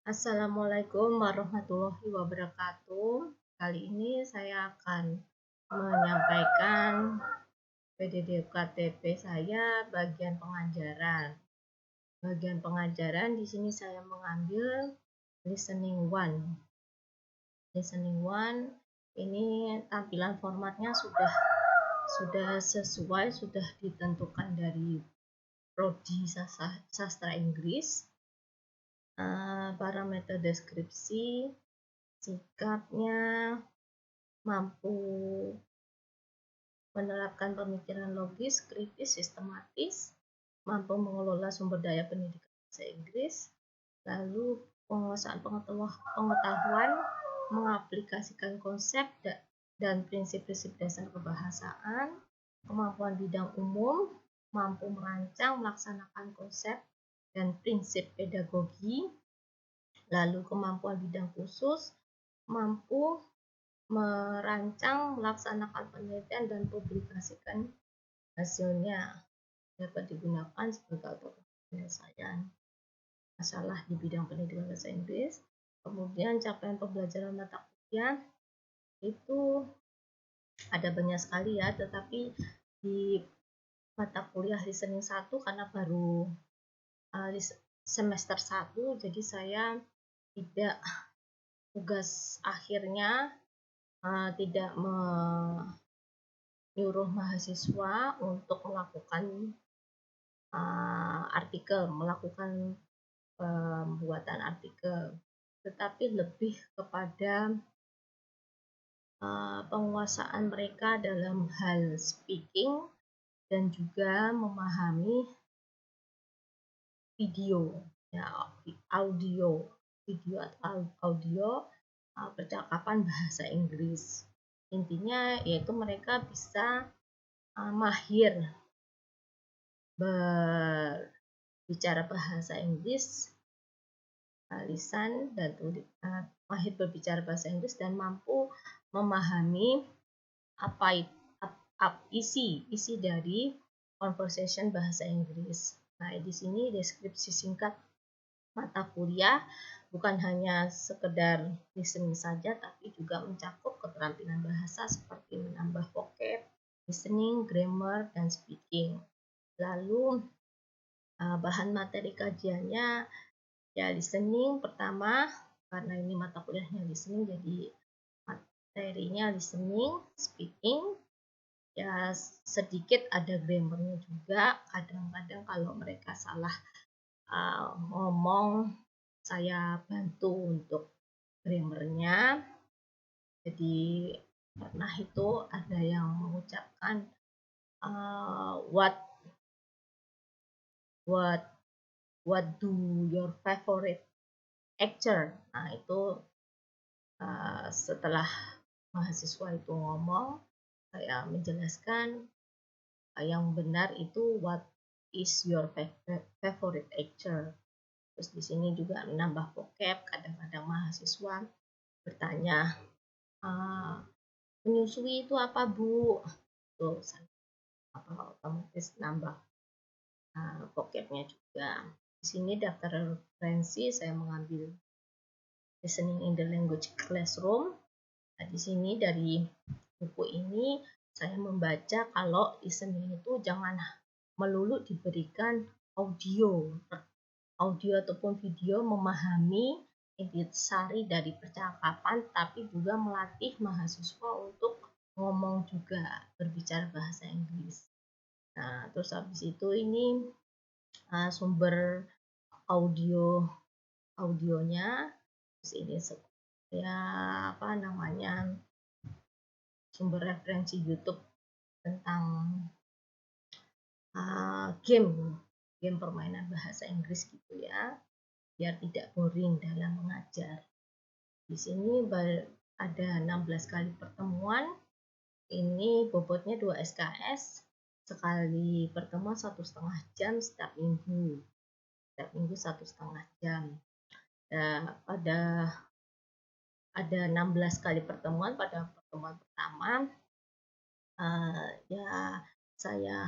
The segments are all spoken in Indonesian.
Assalamualaikum warahmatullahi wabarakatuh. Kali ini saya akan menyampaikan PDD-UKTP saya bagian pengajaran. Bagian pengajaran di sini saya mengambil listening one. Listening one ini tampilan formatnya sudah sesuai, sudah ditentukan dari prodi sastra Inggris. Parameter deskripsi, sikapnya, mampu menerapkan pemikiran logis, kritis, sistematis, mampu mengelola sumber daya pendidikan bahasa Inggris, lalu penguasaan pengetahuan, mengaplikasikan konsep dan prinsip-prinsip dasar kebahasaan, kemampuan bidang umum, mampu merancang, melaksanakan konsep dan prinsip pedagogi, lalu kemampuan bidang khusus, mampu merancang, melaksanakan penelitian dan publikasikan hasilnya, dapat digunakan sebagai alat penyelesaian masalah di bidang pendidikan bahasa Inggris. Kemudian capaian pembelajaran mata kuliah itu ada banyak sekali ya, tetapi di mata kuliah listening 1 karena baru semester 1, jadi saya tidak, tugas akhirnya tidak menyuruh mahasiswa untuk melakukan melakukan pembuatan artikel, tetapi lebih kepada penguasaan mereka dalam hal speaking dan juga memahami video, ya, audio percakapan bahasa Inggris. Intinya yaitu mereka bisa mahir berbicara bahasa Inggris, lisan dan mahir berbicara bahasa Inggris dan mampu memahami isi dari conversation bahasa Inggris. Nah, di sini deskripsi singkat mata kuliah bukan hanya sekedar listening saja, tapi juga mencakup keterampilan bahasa seperti menambah vocab, listening, grammar, dan speaking. Lalu bahan materi kajiannya ya listening pertama, karena ini mata kuliahnya listening, jadi materinya listening, speaking, ya sedikit ada grammarnya juga. Kadang-kadang kalau mereka salah ngomong, saya bantu untuk grammarnya. Jadi pernah itu ada yang mengucapkan what do your favorite actor. Nah, itu setelah mahasiswa itu ngomong, saya menjelaskan yang benar itu what is your favorite actor. Terus di sini juga menambah vocab. Kadang-kadang mahasiswa bertanya, menyusui itu apa, Bu? Tuh, saya otomatis nambah vocabnya juga. Di sini daftar referensi saya mengambil Listening in the Language Classroom. Nah, di sini dari buku ini saya membaca kalau listening itu jangan melulu diberikan audio ataupun video memahami intisari dari percakapan, tapi juga melatih mahasiswa untuk ngomong juga, berbicara bahasa Inggris. Nah, terus habis itu ini sumber audionya, terus ini ya sumber referensi YouTube tentang game permainan bahasa Inggris gitu ya, biar tidak boring dalam mengajar. Di sini ada 16 kali pertemuan. Ini bobotnya 2 SKS, sekali pertemuan 1,5 jam setiap minggu. Setiap minggu 1,5 jam. Ada 16 kali pertemuan. Pada pertemuan pertama ya saya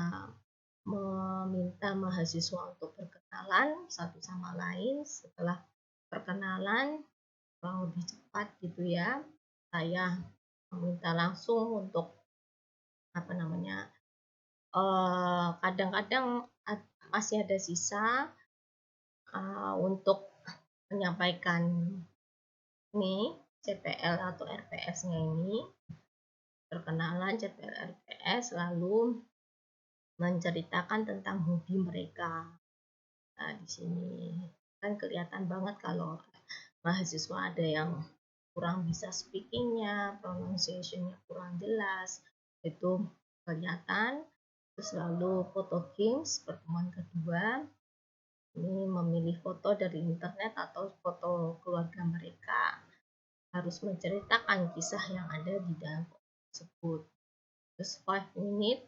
meminta mahasiswa untuk berkenalan satu sama lain. Setelah perkenalan kurang lebih cepat gitu ya. Saya meminta langsung untuk kadang-kadang masih ada sisa untuk menyampaikan ini CPL atau RPS-nya ini, perkenalan CPL RPS, lalu menceritakan tentang hobi mereka. Nah, di sini kan kelihatan banget kalau mahasiswa ada yang kurang bisa speakingnya, pronunciation-nya kurang jelas, itu kelihatan. Terus lalu foto games, pertemuan kedua, ini memilih foto dari internet atau foto keluarga mereka, harus menceritakan kisah yang ada di dalam foto tersebut. Terus 5 minute,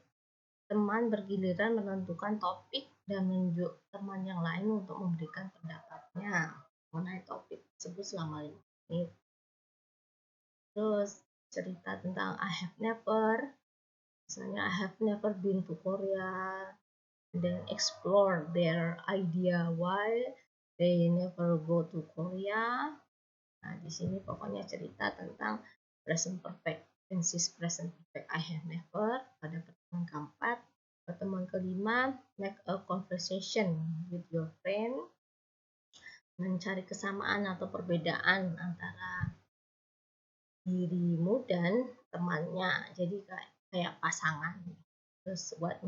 teman bergiliran menentukan topik dan menunjuk teman yang lain untuk memberikan pendapatnya mengenai topik tersebut selama 5 menit. Terus cerita tentang I have never, misalnya I have never been to Korea, then explore their idea why they never go to Korea. Nah, di sini pokoknya cerita tentang present perfect tenses, present perfect I have never pada pertemuan keempat. Pertemuan kelima, make a conversation with your friend, mencari kesamaan atau perbedaan antara dirimu dan temannya, jadi kayak pasangan. Terus one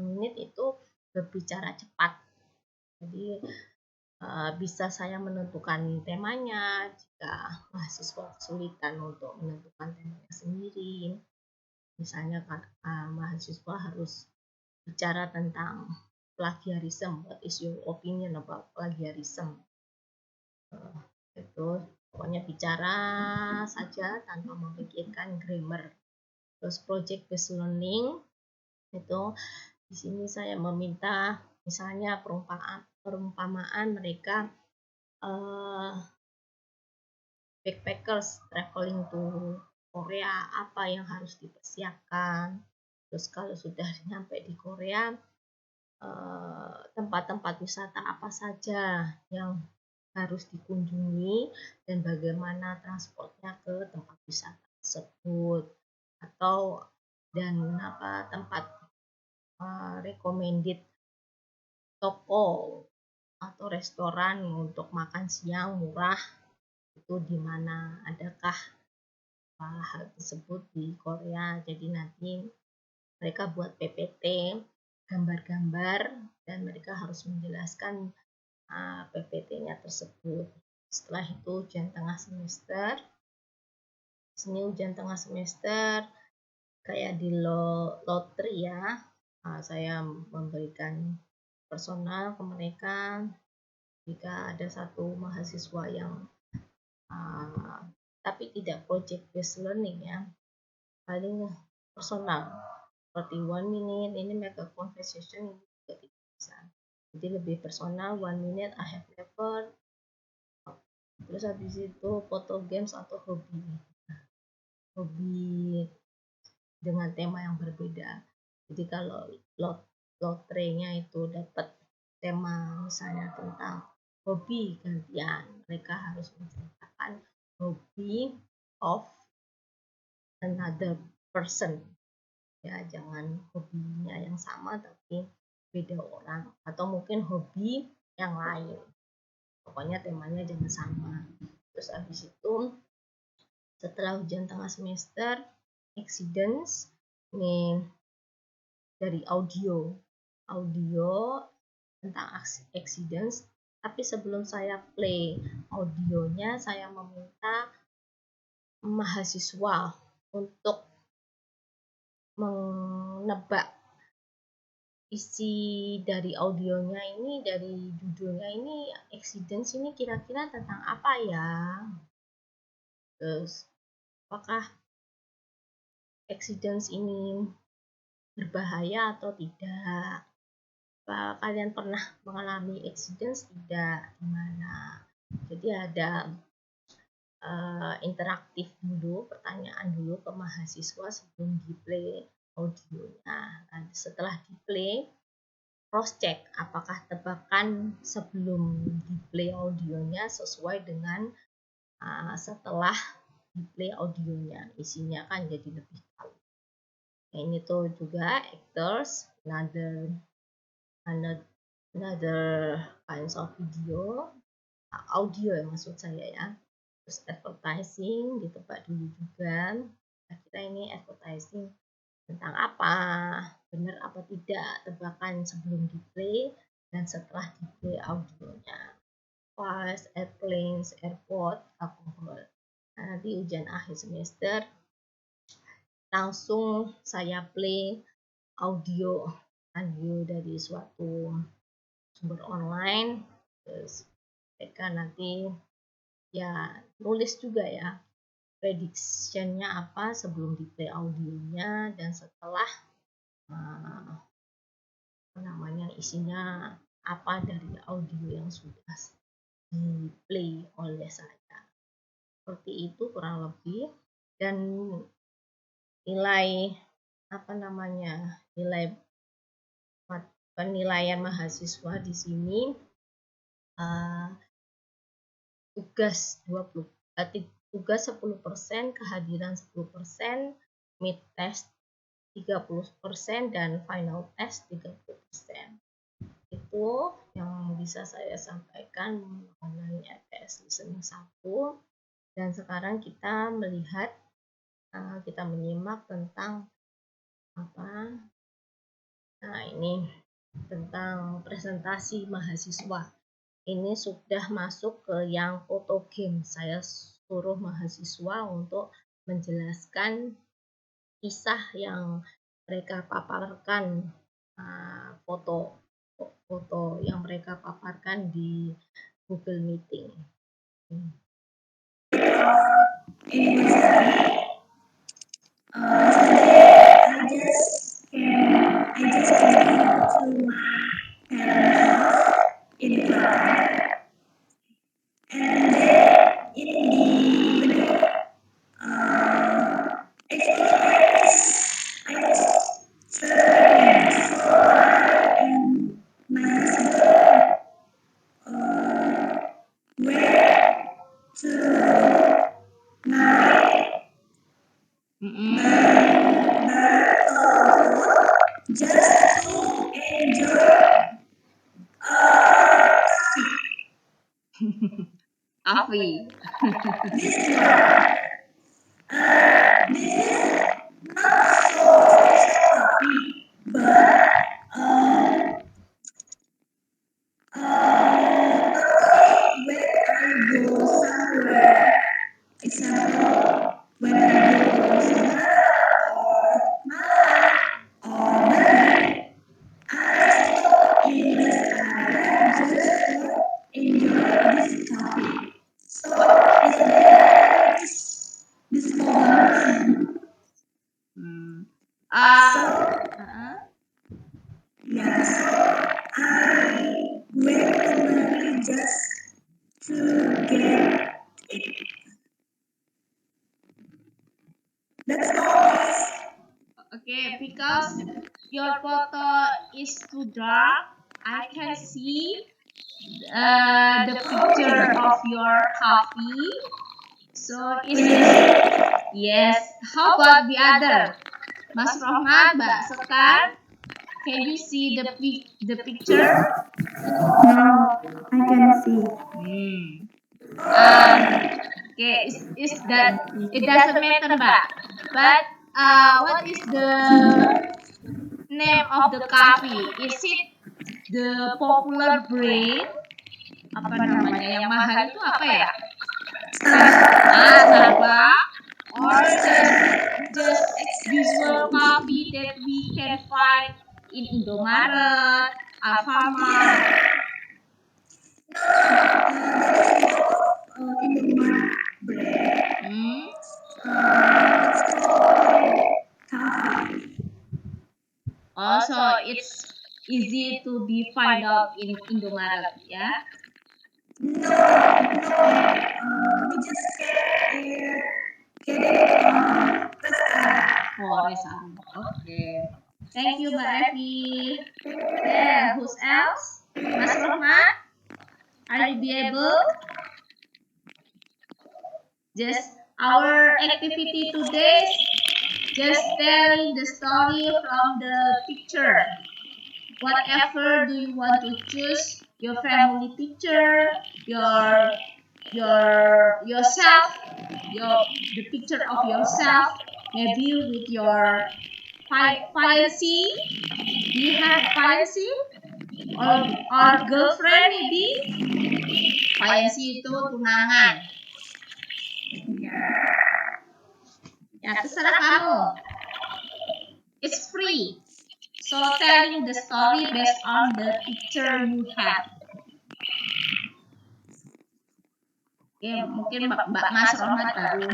minute itu berbicara cepat, jadi bisa saya menentukan temanya jika mahasiswa kesulitan untuk menentukan temanya sendiri. Misalnya mahasiswa harus bicara tentang plagiarism, what is your opinion about plagiarism? Itu pokoknya bicara saja tanpa memikirkan grammar. Terus project based learning itu di sini saya meminta misalnya perumpamaan mereka backpackers traveling to Korea, apa yang harus dipersiapkan. Terus kalau sudah sampai di Korea, tempat-tempat wisata apa saja yang harus dikunjungi dan bagaimana transportnya ke tempat wisata tersebut, atau tempat recommended toko atau restoran untuk makan siang murah itu di mana, adakah hal tersebut di Korea. Jadi nanti mereka buat PPT, gambar-gambar, dan mereka harus menjelaskan PPT-nya tersebut. Setelah itu ujian tengah semester. Sini ujian tengah semester kayak di lottery ya. Saya memberikan personal ke mereka. Jika ada satu mahasiswa yang tapi tidak project based learning ya, paling personal seperti 1 minute, ini make a conversation, ini juga tidak bisa. Jadi lebih personal, 1 minute I have never. Terus habis itu foto games atau hobi dengan tema yang berbeda. Jadi kalau lotre-nya itu dapat tema misalnya tentang hobi gantian, mereka harus menceritakan hobi of another person. Ya, jangan hobinya yang sama tapi beda orang, atau mungkin hobi yang lain. Pokoknya temanya jangan sama. Terus habis itu setelah ujian tengah semester, accidents, ini dari audio tentang accidents. Tapi sebelum saya play audionya, saya meminta mahasiswa untuk menebak isi dari audionya ini, dari judulnya ini, accidents ini kira-kira tentang apa ya. Terus apakah accidents ini berbahaya atau tidak? Apa kalian pernah mengalami accidents tidak? Gimana? Jadi ada interaktif dulu, pertanyaan dulu ke mahasiswa sebelum di play audionya. Nah, setelah di play cross check apakah tebakan sebelum di play audionya sesuai dengan setelah di play audionya, isinya kan jadi lebih tahu. Nah, ini tuh juga actors, another kinds of video, audio ya maksud saya ya. Terus advertising ditebak dulu juga. Kira-kira ini advertising tentang apa, benar apa tidak tebakan sebelum di play dan setelah di play audionya. Flights, airplanes, airport, alcohol. Nah, nanti ujian akhir semester langsung saya play audio dari suatu sumber online, terus mereka nanti ya nulis juga ya prediksinya apa sebelum di play audionya dan setelah isinya apa dari audio yang sudah di play oleh saya. Seperti itu kurang lebih. Dan nilai nilai penilaian mahasiswa di sini tugas 10%, kehadiran 10%, mid test 30% dan final test 30%. Itu yang bisa saya sampaikan mengenai EPS listening 1. Dan sekarang kita melihat, kita menyimak tentang ini tentang presentasi mahasiswa. Ini sudah masuk ke yang foto game. Saya suruh mahasiswa untuk menjelaskan kisah yang mereka paparkan, foto yang mereka paparkan di Google Meeting. Afi. Okay, because your photo is too dark, I can see the picture of your coffee. So yes. How about the other? Mas Rohman, Mbak Sekar, can you see the picture? No, I can see. Okay, is that it doesn't matter, Mbak. But what is the name of the coffee? Is it the popular brand? Apa namanya? Yang mahal itu apa ya? Starbucks, or just usual coffee that we can find in Indomaret, Alfamart. Also, it's easy to be find out in Indomaret, yeah? We just get it on Oh, okay. Thank you, Mbak Evi. Yeah, who's Just our activity today is just telling the story from the picture. Whatever do you want to choose? Your family picture, yourself, the picture of yourself, maybe with your fiancé. Do you have a fiancé or girlfriend maybe? Fiancé itu tunangan. Ya, terserah kamu. It's free. So telling the story based on the picture you have. Oke, mungkin Mbak Mas Rohmat baru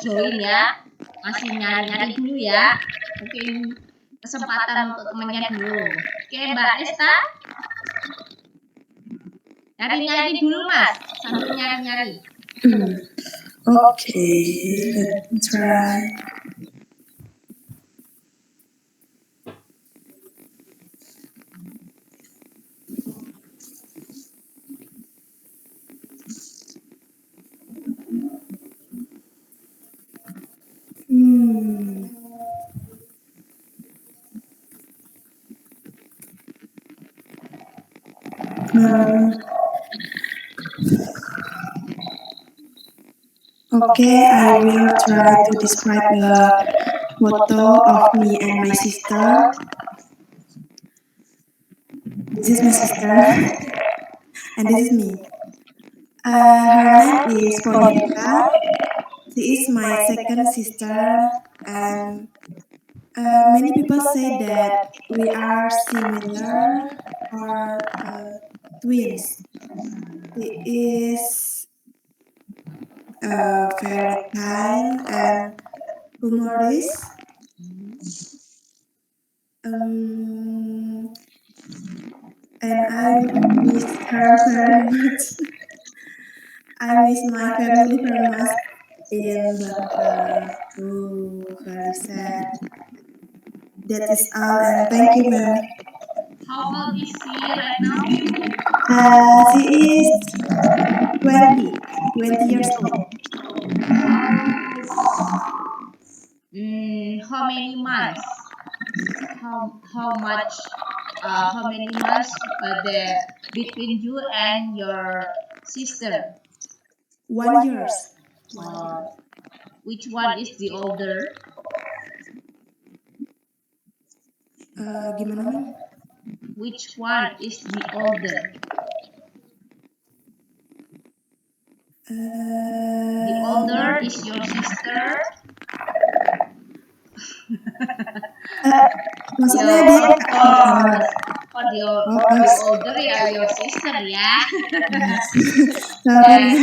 join ya. Masih nyari-nyari dulu ya. Mungkin kesempatan untuk temannya dulu. Oke, Mbak Esta. Nyari-nyari dulu, Mas. Sambil nyari-nyari. Okay, let me try. Hmm. Okay, I will try to describe the photo of me and my sister. This is my sister, and this is me. Her name is Ponika. She is my second sister, and many people say that we are similar or twins. She is very kind and humorous. And I miss her very much. I miss my family very much in Bangka. Oh, very sad. That is all, and thank you, ma'am. How old is she right now? She is 20 years old. How many months? How much? How many months the between you and your sister? 1 year. Which one is the older? Gimana, ma'am? Which one is the older? The older is your sister. Maksudnya dia the older ya your sister ya. Sorry.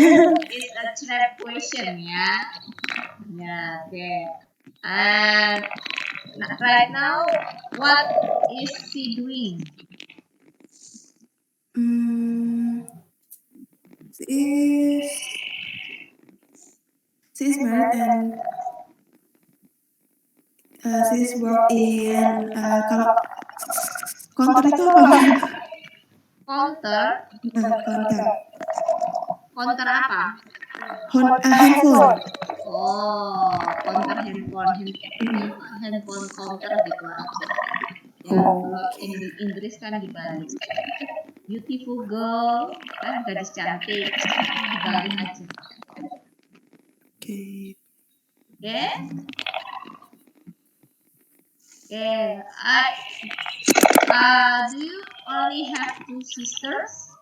It's a trap question ya. Yeah, okay. And right now, what is she doing? She is married and she is work in kalau counter itu apa? Counter? Counter apa? Handphone. Oh, counter handphone counter gitu aja. Ya, kalau Inggris kan dibalik. Beautiful girl, kan gadis cantik, dibalik aja. Okay. Okay. Do you only have two sisters?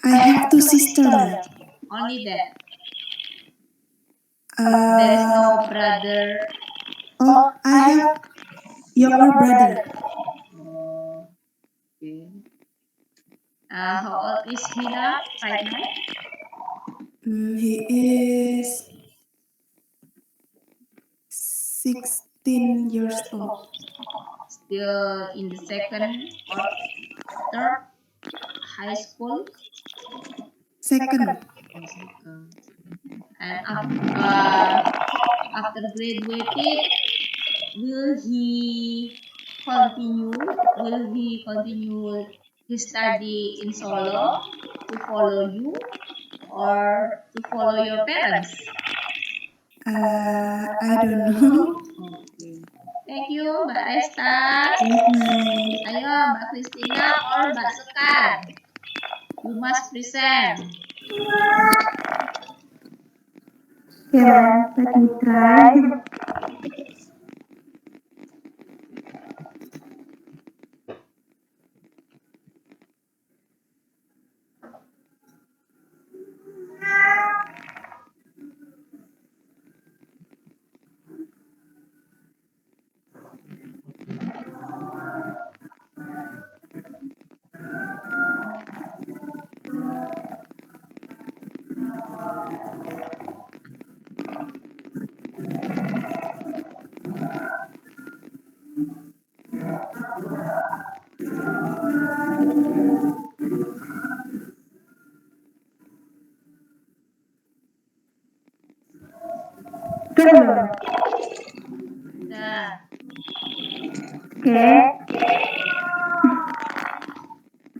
I have two sisters. Only that. There is no brother. Oh, I have younger brother. Okay. How old is he now right now? He is 16 years old. Still in the second or third high school? Second. And after graduated, will he continue his study in Solo to follow you or to follow your parents? I don't know. Okay. Thank you, Mbak Resta. Yes, ma'am. Ayo, Mbak Christina or Mbak Sekar. You must present. Okay, ma'am. Let me try. Okay, belum? Dah. Okay.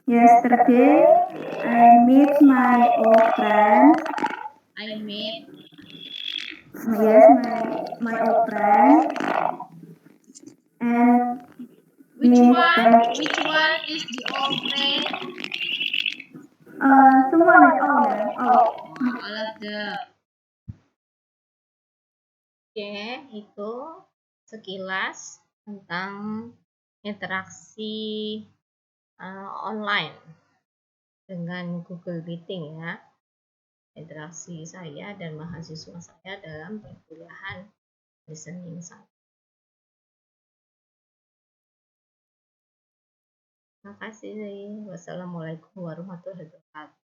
Yesterday, I meet my old friend. I made. Yes, my old friend. And Which meet one? them. Which one is the old friend? Someone all them. All. All of them. Oke, itu sekilas tentang interaksi online dengan Google Meeting ya. Interaksi saya dan mahasiswa saya dalam perkuliahan listening saya. Terima kasih. Wassalamualaikum warahmatullahi wabarakatuh.